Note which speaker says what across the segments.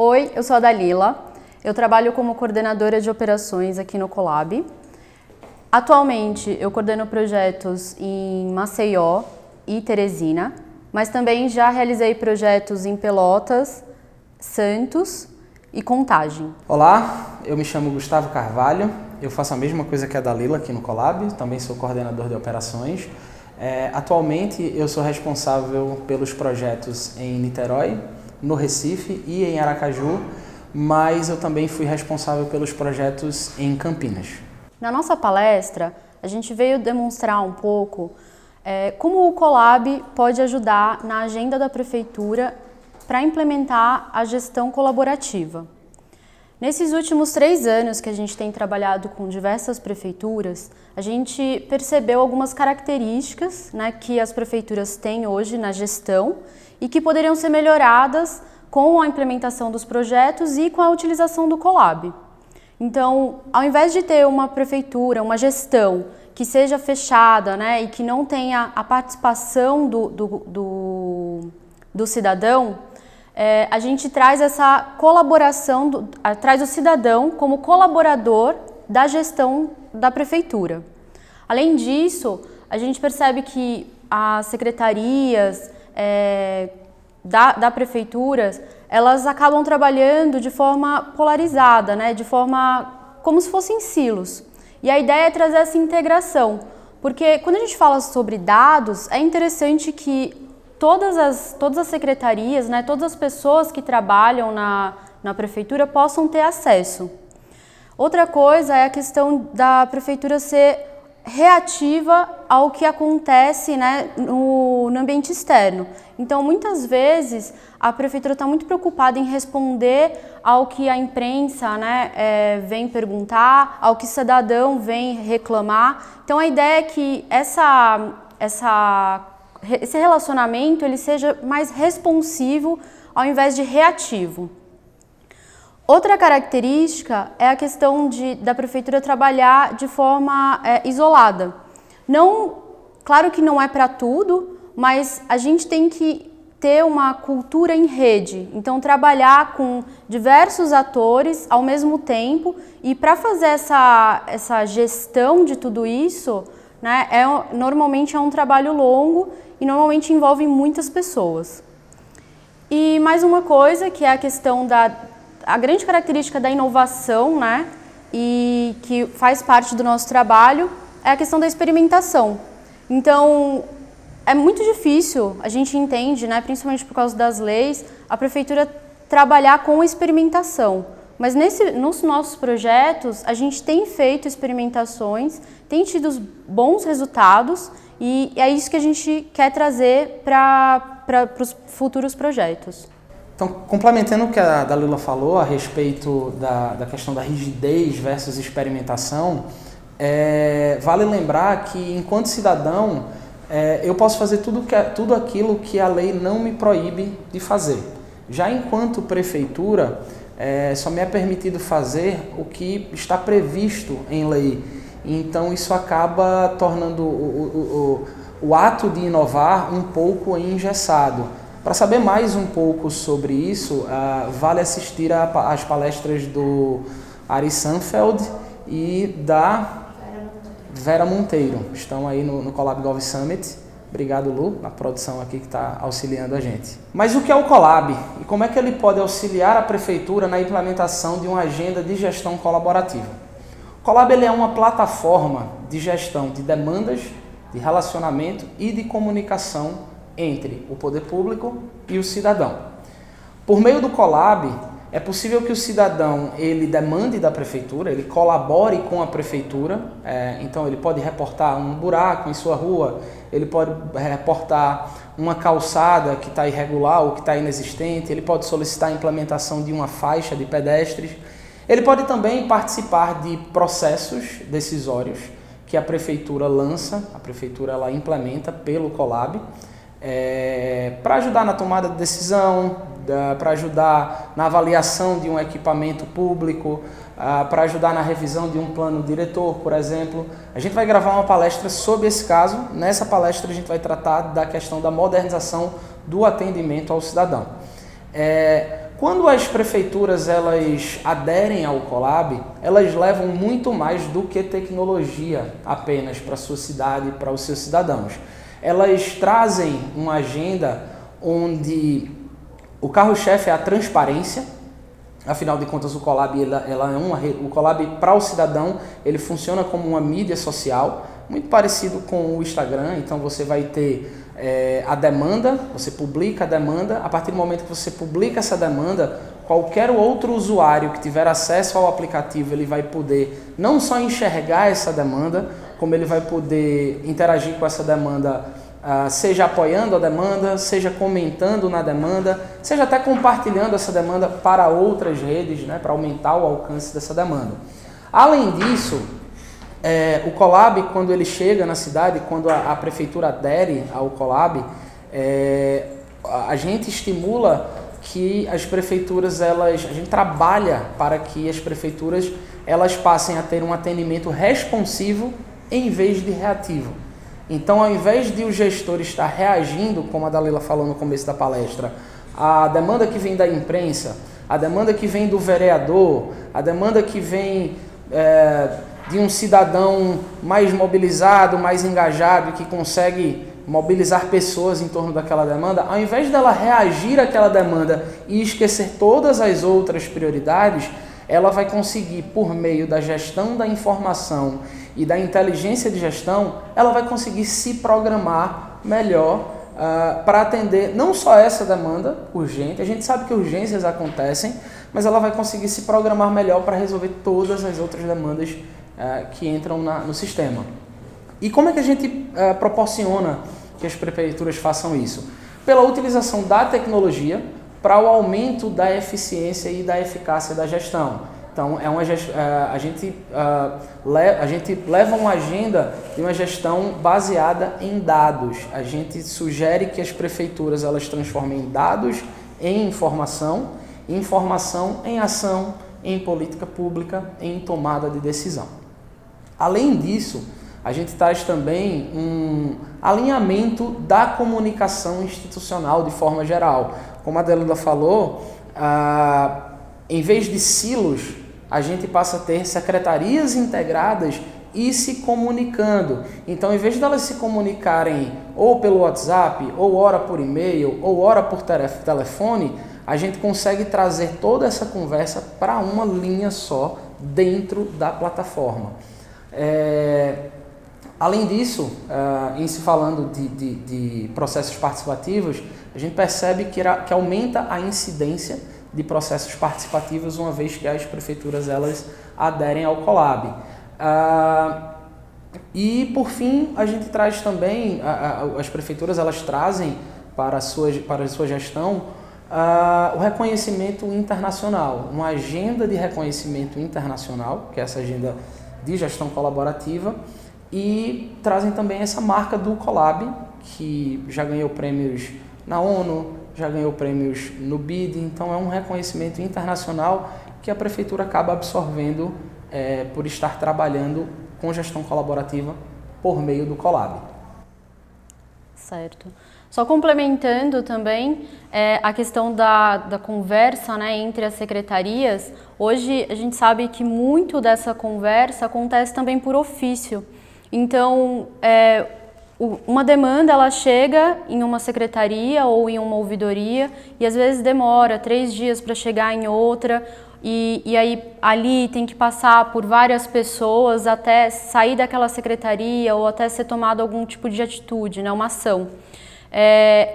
Speaker 1: Oi, eu sou a Dalila, eu trabalho como coordenadora de operações aqui no Colab. Atualmente eu coordeno projetos em Maceió e Teresina, mas também já realizei projetos em Pelotas, Santos e Contagem.
Speaker 2: Olá, eu me chamo Gustavo Carvalho, eu faço a mesma coisa que a Dalila aqui no Colab, também sou coordenador de operações. Atualmente eu sou responsável pelos projetos em Niterói, no Recife e em Aracaju, mas eu também fui responsável pelos projetos em Campinas.
Speaker 1: Na nossa palestra, a gente veio demonstrar um pouco como o Colab pode ajudar na agenda da Prefeitura para implementar a gestão colaborativa. Nesses últimos 3 anos que a gente tem trabalhado com diversas prefeituras, a gente percebeu algumas características, que as prefeituras têm hoje na gestão e que poderiam ser melhoradas com a implementação dos projetos e com a utilização do Colab. Então, ao invés de ter uma prefeitura, uma gestão que seja fechada, e que não tenha a participação do cidadão, a gente traz essa colaboração, traz o cidadão como colaborador da gestão da prefeitura. Além disso, a gente percebe que as secretarias da prefeitura, elas acabam trabalhando de forma polarizada, de forma como se fossem silos. E a ideia é trazer essa integração, porque quando a gente fala sobre dados, é interessante que todas as secretarias, todas as pessoas que trabalham na prefeitura possam ter acesso. Outra coisa é a questão da prefeitura ser reativa ao que acontece no ambiente externo. Então, muitas vezes, a prefeitura está muito preocupada em responder ao que a imprensa vem perguntar, ao que o cidadão vem reclamar. Então, a ideia é que esse relacionamento ele seja mais responsivo ao invés de reativo. Outra característica é a questão da prefeitura trabalhar de forma isolada. Claro que não é para tudo, mas a gente tem que ter uma cultura em rede. Então, trabalhar com diversos atores ao mesmo tempo e para fazer essa gestão de tudo isso, normalmente é um trabalho longo e normalmente envolve muitas pessoas. E mais uma coisa que é a questão a grande característica da inovação, e que faz parte do nosso trabalho, é a questão da experimentação. Então, é muito difícil, a gente entende, principalmente por causa das leis, a prefeitura trabalhar com experimentação. Mas nos nossos projetos, a gente tem feito experimentações, tem tido bons resultados e é isso que a gente quer trazer para os futuros projetos.
Speaker 2: Então, complementando o que a Dalila falou a respeito da questão da rigidez versus experimentação, vale lembrar que, enquanto cidadão, eu posso fazer tudo aquilo que a lei não me proíbe de fazer. Já enquanto prefeitura, só me é permitido fazer o que está previsto em lei. Então, isso acaba tornando o ato de inovar um pouco engessado. Para saber mais um pouco sobre isso, vale assistir às palestras do Ari Sanfeld e da Vera Monteiro. Estão aí no Colab Gov Summit. Obrigado, Lu, na produção aqui que está auxiliando a gente. Mas o que é o Colab e como é que ele pode auxiliar a prefeitura na implementação de uma agenda de gestão colaborativa? O Colab ele é uma plataforma de gestão de demandas, de relacionamento e de comunicação entre o poder público e o cidadão. Por meio do Colab, é possível que o cidadão ele demande da prefeitura, ele colabore com a prefeitura, então ele pode reportar um buraco em sua rua, ele pode reportar uma calçada que está irregular ou que está inexistente, ele pode solicitar a implementação de uma faixa de pedestres, ele pode também participar de processos decisórios que a prefeitura lança, a prefeitura ela implementa pelo Colab, para ajudar na tomada de decisão, para ajudar na avaliação de um equipamento público, para ajudar na revisão de um plano diretor, por exemplo. A gente vai gravar uma palestra sobre esse caso. Nessa palestra a gente vai tratar da questão da modernização do atendimento ao cidadão. Quando as prefeituras elas aderem ao Colab, elas levam muito mais do que tecnologia apenas para a sua cidade, para os seus cidadãos. Elas trazem uma agenda onde o carro-chefe é a transparência. Afinal de contas, o Colab, o Colab para o cidadão, ele funciona como uma mídia social, muito parecido com o Instagram. Então você vai ter a demanda, você publica a demanda. A partir do momento que você publica essa demanda, qualquer outro usuário que tiver acesso ao aplicativo, ele vai poder não só enxergar essa demanda, como ele vai poder interagir com essa demanda, seja apoiando a demanda, seja comentando na demanda, seja até compartilhando essa demanda para outras redes, né, para aumentar o alcance dessa demanda. Além disso, o Colab, quando ele chega na cidade, quando a prefeitura adere ao Colab, a gente estimula que as prefeituras, a gente trabalha para que as prefeituras elas passem a ter um atendimento responsivo em vez de reativo. Então, ao invés de o gestor estar reagindo, como a Dalila falou no começo da palestra, a demanda que vem da imprensa, a demanda que vem do vereador, a demanda que vem de um cidadão mais mobilizado, mais engajado, que consegue mobilizar pessoas em torno daquela demanda, ao invés dela reagir àquela demanda e esquecer todas as outras prioridades, ela vai conseguir, por meio da gestão da informação e da inteligência de gestão, ela vai conseguir se programar melhor para atender não só essa demanda urgente. A gente sabe que urgências acontecem, mas ela vai conseguir se programar melhor para resolver todas as outras demandas que entram no sistema. E como é que a gente proporciona que as prefeituras façam isso? Pela utilização da tecnologia para o aumento da eficiência e da eficácia da gestão. Então, a gente leva uma agenda de uma gestão baseada em dados. A gente sugere que as prefeituras elas transformem dados em informação, informação em ação, em política pública, em tomada de decisão. Além disso, a gente traz também um alinhamento da comunicação institucional de forma geral. Como a Dalila falou, em vez de silos, a gente passa a ter secretarias integradas e se comunicando. Então, em vez de elas se comunicarem ou pelo WhatsApp, ou ora por e-mail, ou ora por telefone, a gente consegue trazer toda essa conversa para uma linha só dentro da plataforma. Além disso, em se falando de processos participativos, a gente percebe que aumenta a incidência de processos participativos, uma vez que as prefeituras elas aderem ao Colab. E por fim, a gente traz também, as prefeituras elas trazem para a sua gestão o reconhecimento internacional, uma agenda de reconhecimento internacional, que é essa agenda de gestão colaborativa, e trazem também essa marca do Colab, que já ganhou prêmios na ONU, já ganhou prêmios no BID, então é um reconhecimento internacional que a prefeitura acaba absorvendo por estar trabalhando com gestão colaborativa por meio do Colab.
Speaker 1: Certo. Só complementando também a questão da conversa, né, entre as secretarias, hoje a gente sabe que muito dessa conversa acontece também por ofício. Então, uma demanda ela chega em uma secretaria ou em uma ouvidoria e às vezes demora 3 dias para chegar em outra e aí ali tem que passar por várias pessoas até sair daquela secretaria ou até ser tomado algum tipo de atitude, né, uma ação.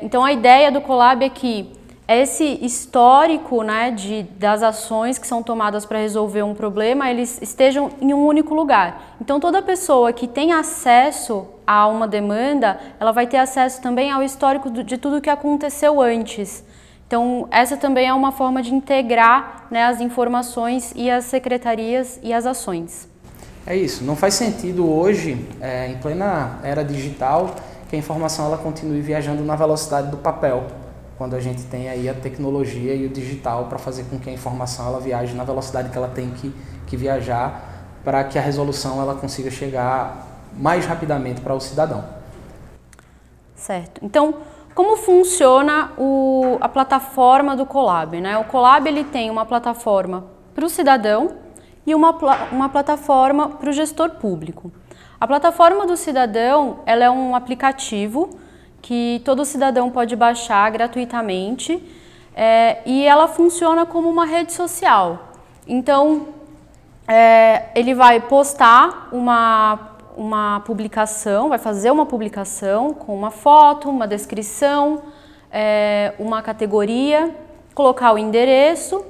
Speaker 1: Então a ideia do Colab é que esse histórico, né, das ações que são tomadas para resolver um problema, eles estejam em um único lugar. Então toda pessoa que tem acesso a uma demanda, ela vai ter acesso também ao histórico de tudo que aconteceu antes. Então essa também é uma forma de integrar, né, as informações e as secretarias e as ações.
Speaker 2: É isso, não faz sentido hoje, em plena era digital, que a informação ela continue viajando na velocidade do papel, quando a gente tem aí a tecnologia e o digital para fazer com que a informação ela viaje na velocidade que ela tem que viajar, para que a resolução ela consiga chegar mais rapidamente para o cidadão.
Speaker 1: Certo. Então, Como funciona a plataforma do Colab, né? O Colab ele tem uma plataforma para o cidadão e uma plataforma para o gestor público. A plataforma do cidadão ela é um aplicativo que todo cidadão pode baixar gratuitamente e ela funciona como uma rede social. Então, ele vai postar uma publicação, vai fazer uma publicação com uma foto, uma descrição, uma categoria, colocar o endereço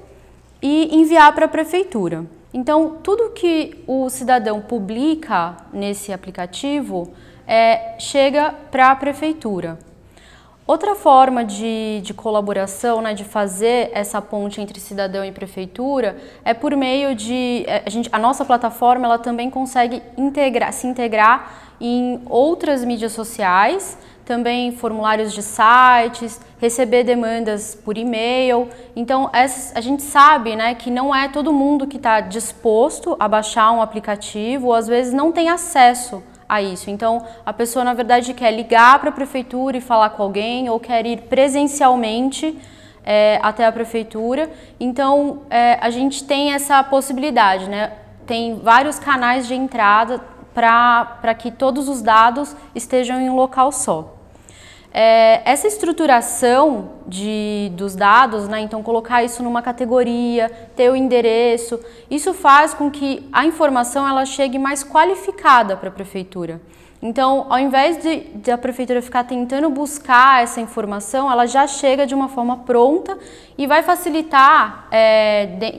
Speaker 1: e enviar para a prefeitura. Então, tudo que o cidadão publica nesse aplicativo chega para a prefeitura. Outra forma de colaboração, né, de fazer essa ponte entre cidadão e prefeitura é por meio de... A nossa plataforma ela também consegue se integrar em outras mídias sociais, também formulários de sites, receber demandas por e-mail. Então, a gente sabe, né, que não é todo mundo que está disposto a baixar um aplicativo ou às vezes não tem acesso a isso. Então, a pessoa, na verdade, quer ligar para a prefeitura e falar com alguém ou quer ir presencialmente até a prefeitura. Então, a gente tem essa possibilidade, né? Tem vários canais de entrada para que todos os dados estejam em um local só. Essa estruturação dos dados, né, então colocar isso numa categoria, ter o endereço, isso faz com que a informação ela chegue mais qualificada para a prefeitura. Então, ao invés de a prefeitura ficar tentando buscar essa informação, ela já chega de uma forma pronta e vai facilitar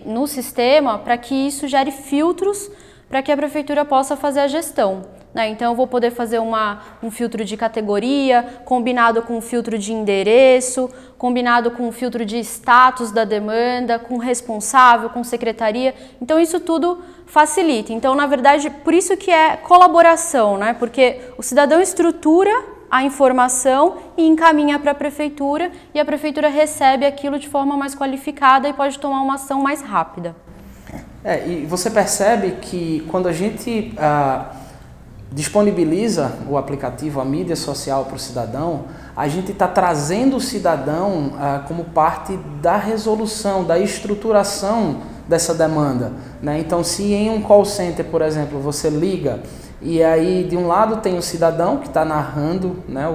Speaker 1: no sistema para que isso gere filtros para que a prefeitura possa fazer a gestão. Então, eu vou poder fazer um filtro de categoria, combinado com um filtro de endereço, combinado com um filtro de status da demanda, com responsável, com secretaria. Então, isso tudo facilita. Então, na verdade, por isso que é colaboração, né? Porque o cidadão estrutura a informação e encaminha para a prefeitura e a prefeitura recebe aquilo de forma mais qualificada e pode tomar uma ação mais rápida.
Speaker 2: E você percebe que quando a gente disponibiliza o aplicativo, a mídia social para o cidadão, a gente está trazendo o cidadão como parte da resolução, da estruturação dessa demanda, né? Então, se em um call center, por exemplo, você liga e aí de um lado tem o cidadão que está narrando, né,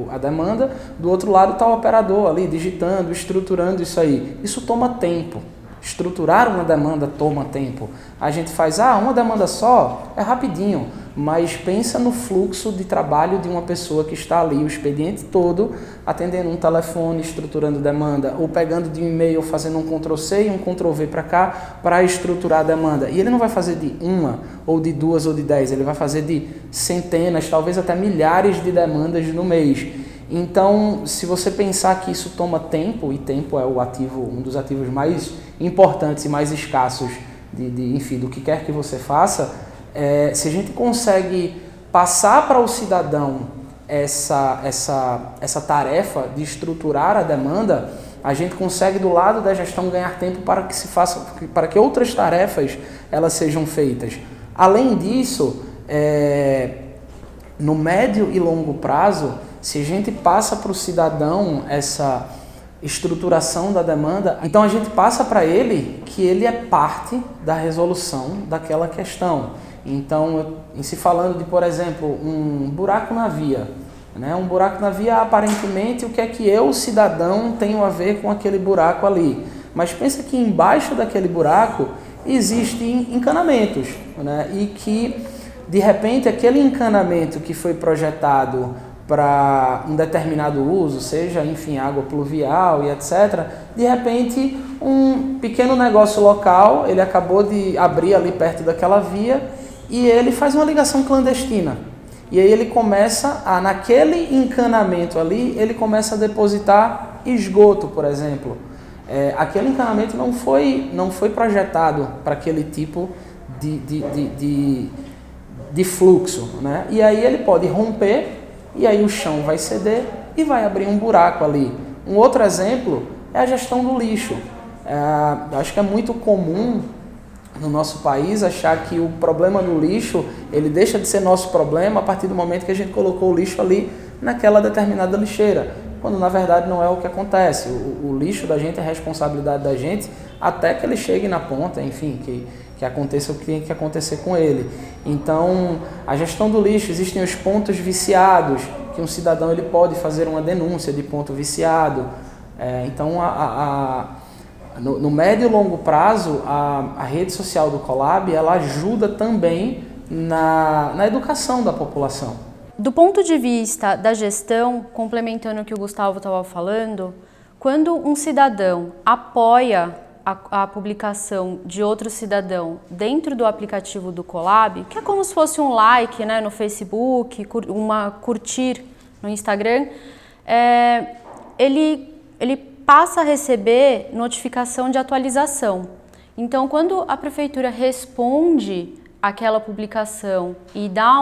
Speaker 2: a demanda, do outro lado está o operador ali digitando, estruturando isso aí. Isso toma tempo. Estruturar uma demanda toma tempo. A gente faz, uma demanda só, é rapidinho, mas pensa no fluxo de trabalho de uma pessoa que está ali o expediente todo, atendendo um telefone, estruturando demanda, ou pegando de um e-mail, fazendo um Ctrl+C e um Ctrl+V para cá, para estruturar a demanda. E ele não vai fazer de uma, ou de duas, ou de 10, ele vai fazer de centenas, talvez até milhares de demandas no mês. Então, se você pensar que isso toma tempo, e tempo é um dos ativos mais importantes e mais escassos enfim, do que quer que você faça, se a gente consegue passar para o cidadão essa tarefa de estruturar a demanda, a gente consegue do lado da gestão ganhar tempo para que outras tarefas elas sejam feitas. Além disso, no médio e longo prazo, se a gente passa para o cidadão essa estruturação da demanda, então a gente passa para ele que ele é parte da resolução daquela questão. Então, em se falando de, por exemplo, um buraco na via, né? Um buraco na via, aparentemente, o que é que eu, cidadão, tenho a ver com aquele buraco ali? Mas pensa que embaixo daquele buraco existem encanamentos, né? E que, de repente, aquele encanamento que foi projetado para um determinado uso, seja, enfim, água pluvial e etc., de repente, um pequeno negócio local, ele acabou de abrir ali perto daquela via e ele faz uma ligação clandestina. E aí ele começa naquele encanamento ali, ele começa a depositar esgoto, por exemplo. Aquele encanamento não foi projetado para aquele tipo de fluxo, né? E aí ele pode romper, e aí o chão vai ceder e vai abrir um buraco ali. Um outro exemplo é a gestão do lixo. Acho que é muito comum no nosso país achar que o problema do lixo, ele deixa de ser nosso problema a partir do momento que a gente colocou o lixo ali naquela determinada lixeira. quando na verdade não é o que acontece. O lixo da gente é responsabilidade da gente até que ele chegue na ponta, enfim, que aconteça o que tem que acontecer com ele. Então, a gestão do lixo, existem os pontos viciados, que um cidadão ele pode fazer uma denúncia de ponto viciado. Então, no médio e longo prazo, a rede social do Colab, ela ajuda também na educação da população.
Speaker 1: Do ponto de vista da gestão, complementando o que o Gustavo estava falando, quando um cidadão apoia a publicação de outro cidadão dentro do aplicativo do Colab, que é como se fosse um like, né, no Facebook, curtir no Instagram, ele passa a receber notificação de atualização. Então, quando a prefeitura responde àquela publicação e dá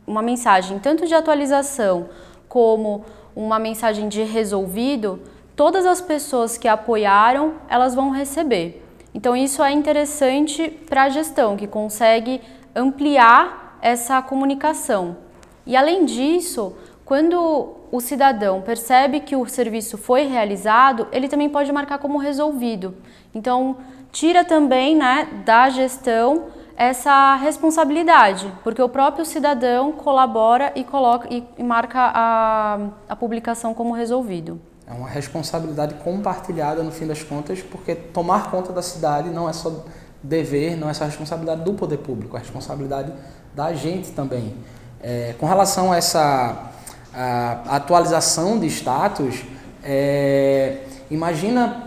Speaker 1: uma mensagem tanto de atualização como uma mensagem de resolvido, todas as pessoas que apoiaram, elas vão receber. Então isso é interessante para a gestão, que consegue ampliar essa comunicação. E além disso, quando o cidadão percebe que o serviço foi realizado, ele também pode marcar como resolvido. Então tira também, né, da gestão essa responsabilidade, porque o próprio cidadão colabora e marca a publicação como resolvido.
Speaker 2: É uma responsabilidade compartilhada no fim das contas, porque tomar conta da cidade não é só dever, não é só responsabilidade do poder público, é responsabilidade da gente também. Com relação a essa atualização de status, imagina,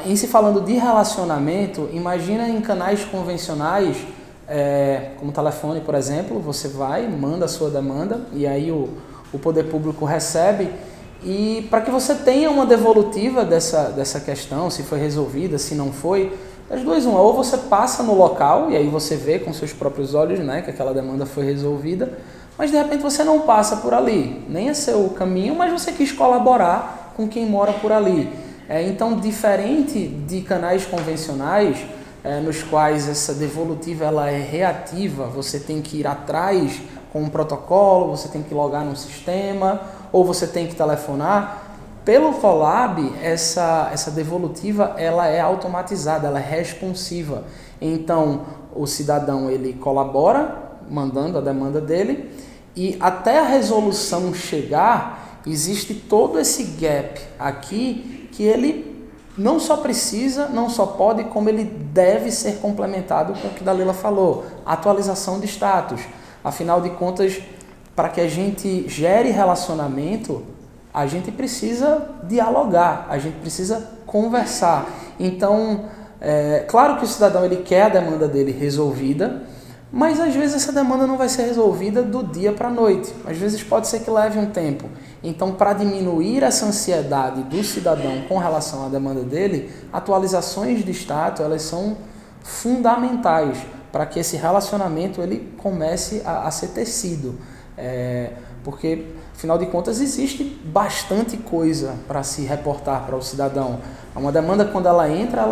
Speaker 2: em se falando de relacionamento, imagina em canais convencionais, como telefone, por exemplo, você vai, manda a sua demanda e aí o poder público recebe. E para que você tenha uma devolutiva dessa questão, se foi resolvida, se não foi, das duas uma, ou você passa no local e aí você vê com seus próprios olhos, né, que aquela demanda foi resolvida, mas de repente você não passa por ali, nem é seu caminho, mas você quis colaborar com quem mora por ali. Então, diferente de canais convencionais, nos quais essa devolutiva ela é reativa, você tem que ir atrás com um protocolo, você tem que logar no sistema, ou você tem que telefonar. Pelo Colab, essa devolutiva ela é automatizada, ela é responsiva. Então, o cidadão ele colabora, mandando a demanda dele, e até a resolução chegar, existe todo esse gap aqui que ele não só precisa, não só pode, como ele deve ser complementado com o que a Dalila falou, atualização de status. Afinal de contas, para que a gente gere relacionamento, a gente precisa dialogar, a gente precisa conversar. Então, claro que o cidadão ele quer a demanda dele resolvida, mas às vezes essa demanda não vai ser resolvida do dia para a noite. Às vezes pode ser que leve um tempo. Então, para diminuir essa ansiedade do cidadão com relação à demanda dele, atualizações de status elas são fundamentais para que esse relacionamento ele comece a ser tecido. Porque, afinal de contas, existe bastante coisa para se reportar para o cidadão. Uma demanda, quando ela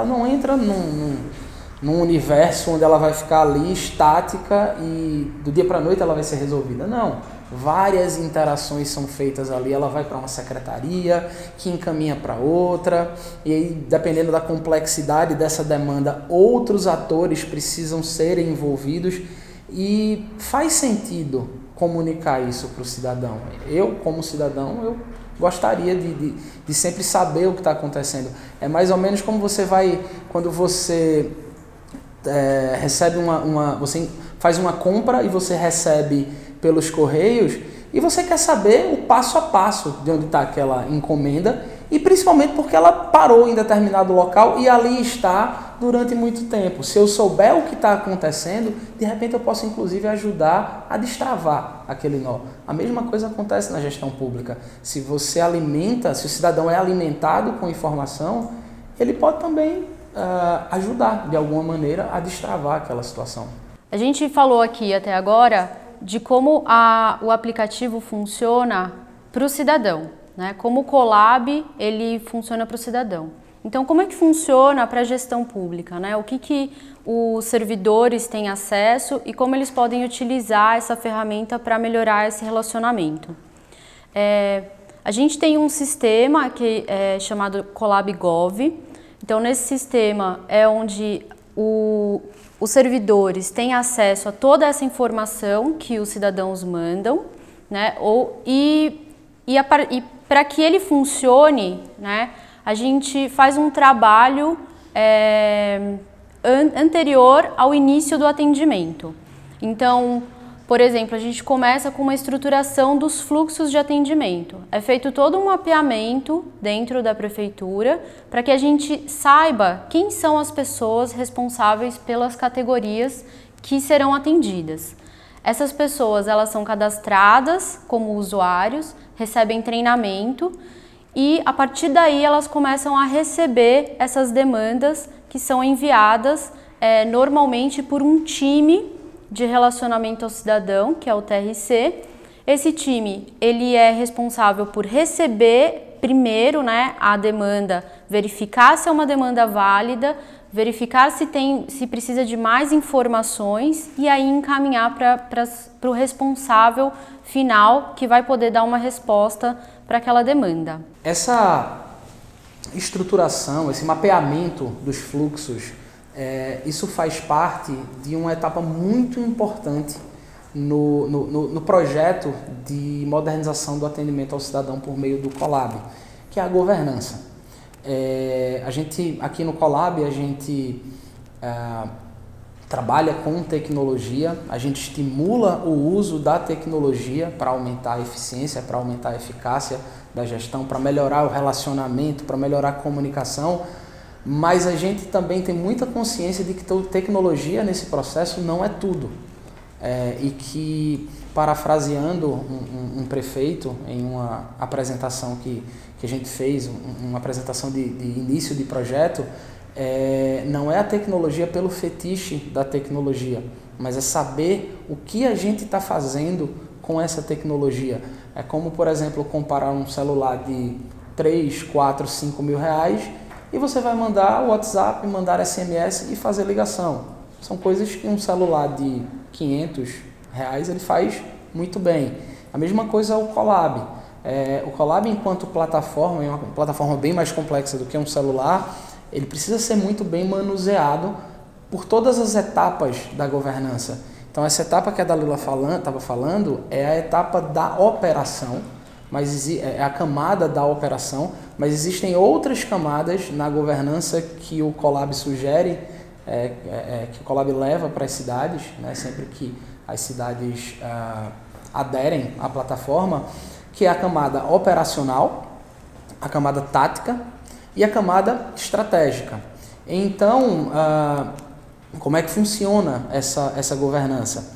Speaker 2: não entra num universo onde ela vai ficar ali estática e do dia para a noite ela vai ser resolvida. Não, várias interações são feitas ali, ela vai para uma secretaria, que encaminha para outra, e aí, dependendo da complexidade dessa demanda, outros atores precisam ser envolvidos e faz sentido comunicar isso para o cidadão. Eu, como cidadão, eu gostaria de sempre saber o que está acontecendo. É mais ou menos como você vai, quando você recebe você faz uma compra e você recebe pelos correios e você quer saber o passo a passo de onde está aquela encomenda e principalmente porque ela parou em determinado local e ali está durante muito tempo. Se eu souber o que está acontecendo, de repente eu posso inclusive ajudar a destravar aquele nó. A mesma coisa acontece na gestão pública. Se você alimenta, se o cidadão é alimentado com informação, ele pode também ajudar de alguma maneira a destravar aquela situação.
Speaker 1: A gente falou aqui até agora de como o aplicativo funciona para o cidadão, né? Como o Colab ele funciona para o cidadão. Então, como é que funciona para a gestão pública, né? O que os servidores têm acesso e como eles podem utilizar essa ferramenta para melhorar esse relacionamento. A gente tem um sistema que é chamado ColabGov. Então, nesse sistema é onde os servidores têm acesso a toda essa informação que os cidadãos mandam, né? E para que ele funcione, né, a gente faz um trabalho anterior ao início do atendimento. Então, por exemplo, a gente começa com uma estruturação dos fluxos de atendimento. É feito todo um mapeamento dentro da prefeitura para que a gente saiba quem são as pessoas responsáveis pelas categorias que serão atendidas. Essas pessoas, elas são cadastradas como usuários, recebem treinamento e a partir daí elas começam a receber essas demandas que são enviadas normalmente por um time de relacionamento ao cidadão, que é o TRC. Esse time, ele é responsável por receber primeiro, né, a demanda, verificar se é uma demanda válida, verificar se precisa de mais informações e aí encaminhar para o responsável final, que vai poder dar uma resposta para aquela demanda.
Speaker 2: Essa estruturação, esse mapeamento dos fluxos, isso faz parte de uma etapa muito importante no projeto de modernização do atendimento ao cidadão por meio do Colab, que é a governança. A gente, aqui no Colab, a gente trabalha com tecnologia, a gente estimula o uso da tecnologia para aumentar a eficiência, para aumentar a eficácia da gestão, para melhorar o relacionamento, para melhorar a comunicação, mas a gente também tem muita consciência de que tecnologia nesse processo não é tudo. E que, parafraseando um prefeito em uma apresentação que a gente fez, uma apresentação de início de projeto, não é a tecnologia pelo fetiche da tecnologia, mas é saber o que a gente está fazendo com essa tecnologia. É como, por exemplo, comparar um celular de 3, 4, 5 mil reais e você vai mandar WhatsApp, mandar SMS e fazer ligação. São coisas que um celular de 500 reais ele faz muito bem. A mesma coisa é o Colab. O Colab, enquanto plataforma, é uma plataforma bem mais complexa do que um celular, ele precisa ser muito bem manuseado por todas as etapas da governança. Então, essa etapa que a Dalila estava falando é a etapa da operação, mas é a camada da operação, mas existem outras camadas na governança que o Colab sugere, que o Colab leva para as cidades, né, sempre que as cidades aderem à plataforma, que é a camada operacional, a camada tática e a camada estratégica. Então, como é que funciona essa governança?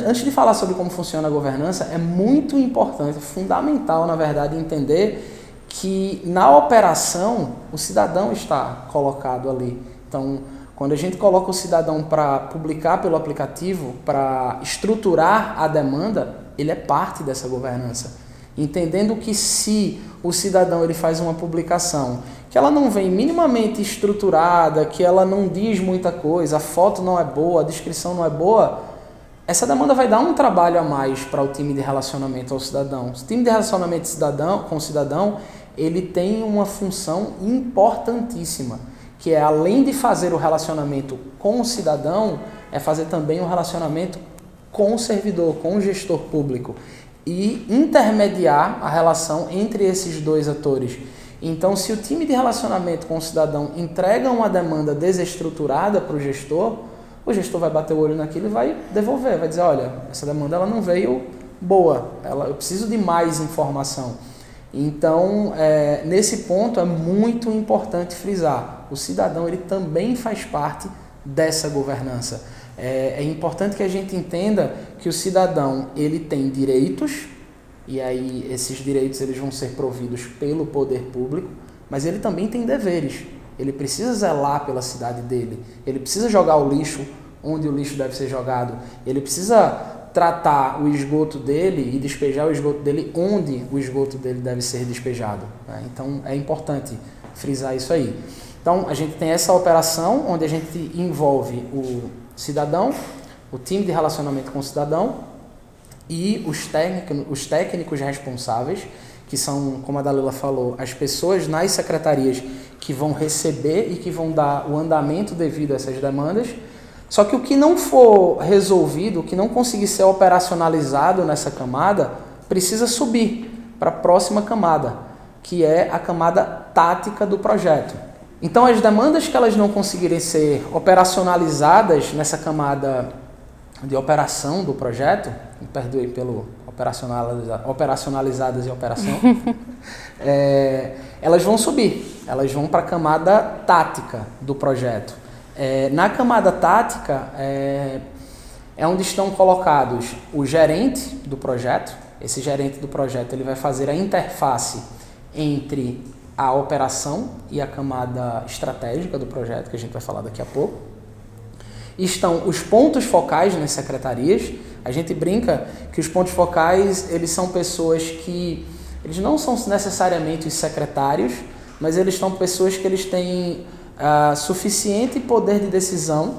Speaker 2: Antes de falar sobre como funciona a governança, é muito importante, fundamental, na verdade, entender que na operação o cidadão está colocado ali. Então, quando a gente coloca o cidadão para publicar pelo aplicativo, para estruturar a demanda, ele é parte dessa governança. Entendendo que se o cidadão ele faz uma publicação que ela não vem minimamente estruturada, que ela não diz muita coisa, a foto não é boa, a descrição não é boa, essa demanda vai dar um trabalho a mais para o time de relacionamento ao cidadão. O time de relacionamento com o cidadão, ele tem uma função importantíssima, que é, além de fazer o relacionamento com o cidadão, é fazer também o relacionamento com o servidor, com o gestor público e intermediar a relação entre esses dois atores. Então, se o time de relacionamento com o cidadão entrega uma demanda desestruturada para o gestor vai bater o olho naquilo e vai devolver, vai dizer, olha, essa demanda ela não veio boa, eu preciso de mais informação. Então, nesse ponto é muito importante frisar, o cidadão ele também faz parte dessa governança. É importante que a gente entenda que o cidadão ele tem direitos, e aí esses direitos eles vão ser providos pelo poder público, mas ele também tem deveres. Ele precisa zelar pela cidade dele, ele precisa jogar o lixo onde o lixo deve ser jogado, ele precisa tratar o esgoto dele e despejar o esgoto dele onde o esgoto dele deve ser despejado. Então é importante frisar isso aí. Então a gente tem essa operação onde a gente envolve o cidadão, o time de relacionamento com o cidadão e os técnicos responsáveis, que são, como a Dalila falou, as pessoas nas secretarias que vão receber e que vão dar o andamento devido a essas demandas. Só que o que não for resolvido, o que não conseguir ser operacionalizado nessa camada, precisa subir para a próxima camada, que é a camada tática do projeto. Então, as demandas que elas não conseguirem ser operacionalizadas nessa camada de operação do projeto, me perdoe pelo operacionalizadas e operação, elas vão subir, elas vão para a camada tática do projeto. Na camada tática é onde estão colocados o gerente do projeto. Esse gerente do projeto ele vai fazer a interface entre a operação e a camada estratégica do projeto, que a gente vai falar daqui a pouco. Estão os pontos focais nas secretarias. A gente brinca que os pontos focais eles são pessoas que eles não são necessariamente os secretários, mas eles são pessoas que eles têm suficiente poder de decisão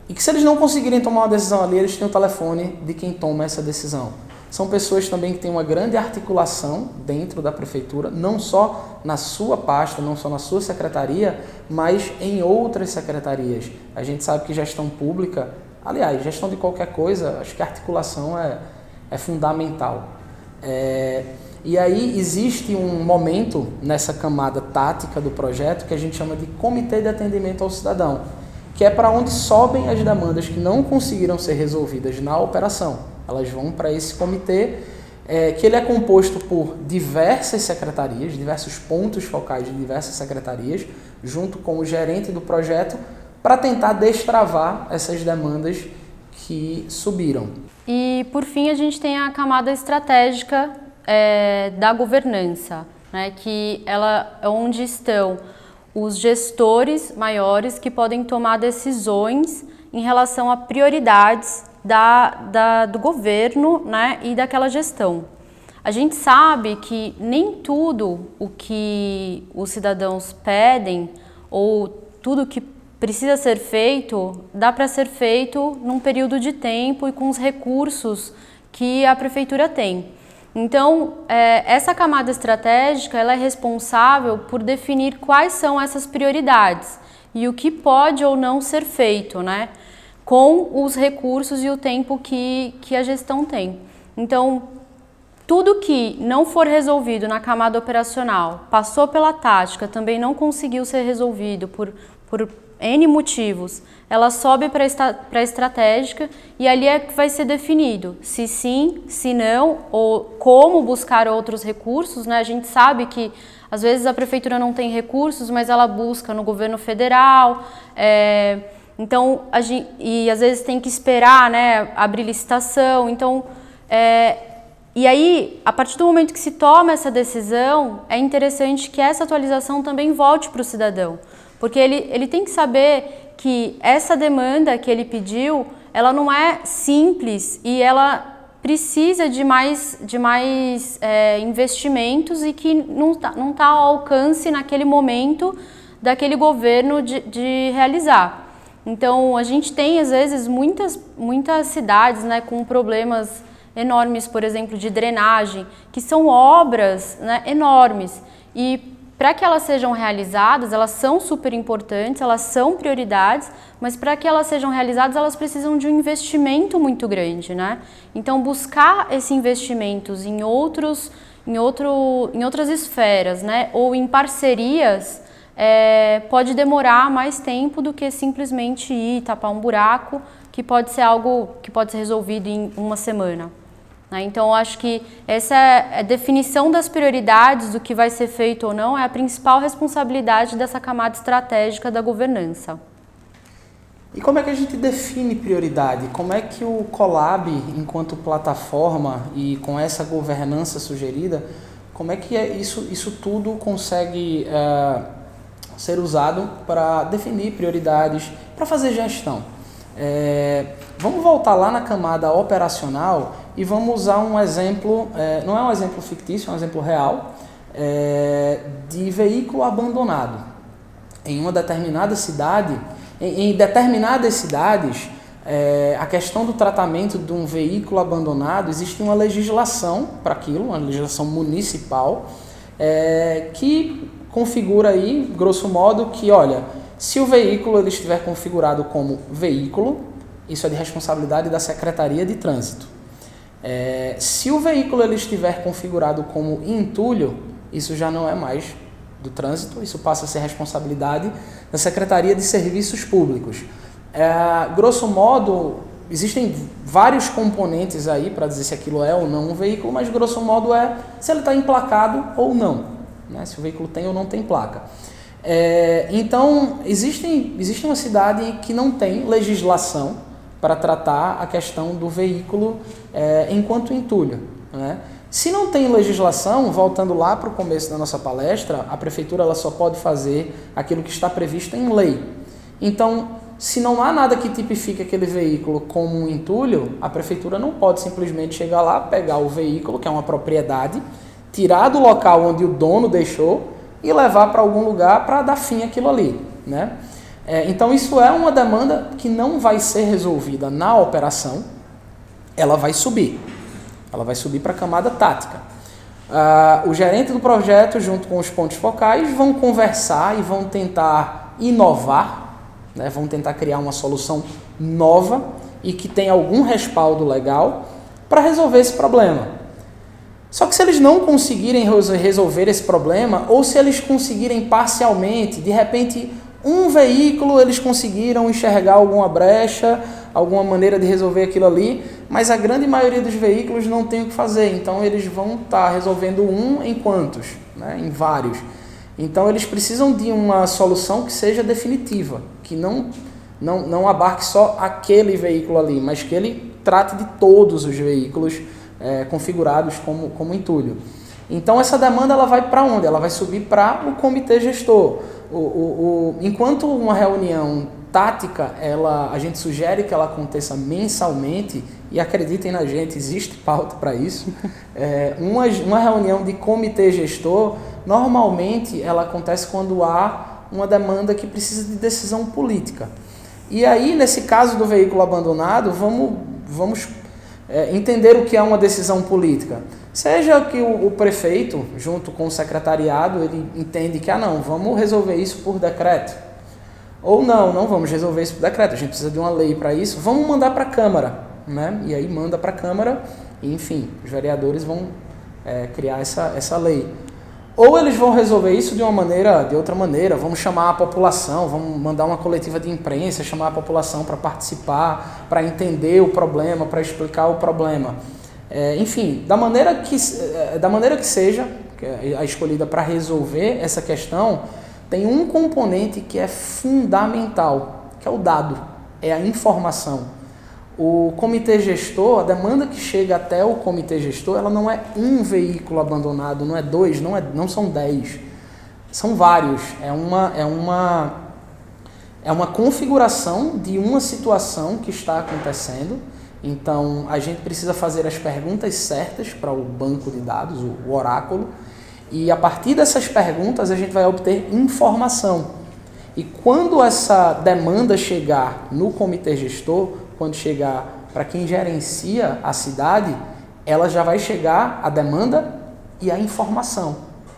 Speaker 2: e que se eles não conseguirem tomar uma decisão ali, eles têm o telefone de quem toma essa decisão. São pessoas também que têm uma grande articulação dentro da prefeitura, não só na sua pasta, não só na sua secretaria, mas em outras secretarias. A gente sabe que gestão pública, aliás, gestão de qualquer coisa, acho que a articulação é fundamental. E aí existe um momento nessa camada tática do projeto que a gente chama de Comitê de Atendimento ao Cidadão, que é para onde sobem as demandas que não conseguiram ser resolvidas na operação. Elas vão para esse comitê, que ele é composto por diversas secretarias, diversos pontos focais de diversas secretarias, junto com o gerente do projeto, para tentar destravar essas demandas que subiram.
Speaker 1: E, por fim, a gente tem a camada estratégica da governança, né, que ela é onde estão os gestores maiores que podem tomar decisões em relação a prioridades do governo, né, e daquela gestão. A gente sabe que nem tudo o que os cidadãos pedem ou tudo que precisa ser feito dá para ser feito num período de tempo e com os recursos que a prefeitura tem. Então, essa camada estratégica ela é responsável por definir quais são essas prioridades e o que pode ou não ser feito, né, com os recursos e o tempo que a gestão tem. Então, tudo que não for resolvido na camada operacional, passou pela tática, também não conseguiu ser resolvido por N motivos, ela sobe para a estratégica e ali é que vai ser definido se sim, se não, ou como buscar outros recursos, né? A gente sabe que às vezes a prefeitura não tem recursos, mas ela busca no governo federal, então, e às vezes tem que esperar, né, abrir licitação. Então, e aí, a partir do momento que se toma essa decisão, é interessante que essa atualização também volte para o cidadão. Porque ele tem que saber que essa demanda que ele pediu, ela não é simples e ela precisa de mais investimentos e que não tá ao alcance naquele momento daquele governo de realizar. Então, a gente tem, às vezes, muitas cidades, né, com problemas enormes, por exemplo, de drenagem, que são obras, né, enormes. E para que elas sejam realizadas, elas são super importantes, elas são prioridades, mas para que elas sejam realizadas, elas precisam de um investimento muito grande, né? Então, buscar esses investimentos em outras esferas, né, ou em parcerias, pode demorar mais tempo do que simplesmente ir tapar um buraco, que pode ser algo que pode ser resolvido em uma semana. Então, eu acho que essa é a definição das prioridades, do que vai ser feito ou não, é a principal responsabilidade dessa camada estratégica da governança.
Speaker 2: E como é que a gente define prioridade? Como é que o Colab, enquanto plataforma e com essa governança sugerida, como é que isso tudo consegue ser usado para definir prioridades, para fazer gestão? Vamos voltar lá na camada operacional e vamos usar um exemplo, não é um exemplo fictício, é um exemplo real, de veículo abandonado. Em uma determinada cidade, em determinadas cidades, A questão do tratamento de um veículo abandonado, existe uma legislação para aquilo, uma legislação municipal, que configura aí, grosso modo, que, olha, se o veículo ele estiver configurado como veículo, isso é de responsabilidade da Secretaria de Trânsito. Se o veículo ele estiver configurado como entulho, isso já não é mais do trânsito, isso passa a ser responsabilidade da Secretaria de Serviços Públicos. Grosso modo, existem vários componentes aí para dizer se aquilo é ou não um veículo, mas grosso modo se ele está emplacado ou não, né? Se o veículo tem ou não tem placa. Então, existe uma cidade que não tem legislação para tratar a questão do veículo enquanto entulho, né? Se não tem legislação, voltando lá para o começo da nossa palestra, a prefeitura ela só pode fazer aquilo que está previsto em lei. Então, se não há nada que tipifique aquele veículo como um entulho, a prefeitura não pode simplesmente chegar lá, pegar o veículo, que é uma propriedade, tirar do local onde o dono deixou e levar para algum lugar para dar fim àquilo ali, né? Então isso é uma demanda que não vai ser resolvida na operação, ela vai subir para a camada tática. O gerente do projeto, junto com os pontos focais, vão conversar e vão tentar inovar, né? Vão tentar criar uma solução nova e que tenha algum respaldo legal para resolver esse problema. Só que se eles não conseguirem resolver esse problema, ou se eles conseguirem parcialmente, de repente um veículo eles conseguiram enxergar alguma brecha, alguma maneira de resolver aquilo ali, mas a grande maioria dos veículos não tem o que fazer, então eles vão estar resolvendo em quantos? Né? Em vários. Então eles precisam de uma solução que seja definitiva, que não abarque só aquele veículo ali, mas que ele trate de todos os veículos configurados como entulho. Então essa demanda ela vai para onde? Ela vai subir para o comitê gestor. Enquanto uma reunião tática, a gente sugere que ela aconteça mensalmente, e acreditem na gente, existe pauta para isso. Uma reunião de comitê gestor, normalmente ela acontece quando há uma demanda que precisa de decisão política. E aí, nesse caso do veículo abandonado, vamos entender o que é uma decisão política. Seja que o prefeito, junto com o secretariado, ele entende que, não, vamos resolver isso por decreto. Ou não vamos resolver isso por decreto, a gente precisa de uma lei para isso, vamos mandar para a Câmara, né? E aí manda para a Câmara e, enfim, os vereadores vão criar essa lei. Ou eles vão resolver isso de outra maneira, vamos chamar a população, vamos mandar uma coletiva de imprensa, chamar a população para participar, para entender o problema, para explicar o problema. Enfim, da maneira que seja, que é a escolhida para resolver essa questão, tem um componente que é fundamental, que é o dado, é a informação. O comitê gestor, a demanda que chega até o comitê gestor, ela não é um veículo abandonado, não é dois, não são 10, são vários. É uma configuração de uma situação que está acontecendo. Então, a gente precisa fazer as perguntas certas para o banco de dados, o oráculo, e a partir dessas perguntas a gente vai obter informação. E quando essa demanda chegar no comitê gestor, quando chegar para quem gerencia a cidade, ela já vai chegar a demanda e a informação.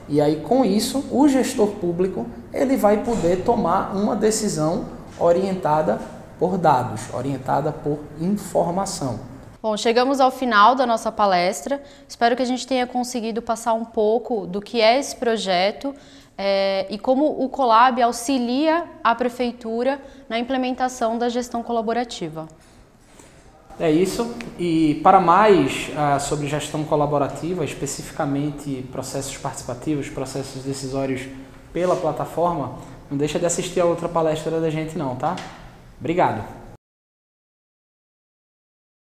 Speaker 2: E aí, com isso, o gestor público ele vai poder tomar uma decisão orientada por dados, orientada por informação.
Speaker 1: Bom, chegamos ao final da nossa palestra. Espero que a gente tenha conseguido passar um pouco do que é esse projeto e como o Colab auxilia a Prefeitura na implementação da gestão colaborativa.
Speaker 2: É isso. E para mais sobre gestão colaborativa, especificamente processos participativos, processos decisórios pela plataforma, não deixa de assistir a outra palestra da gente não, tá? Obrigado.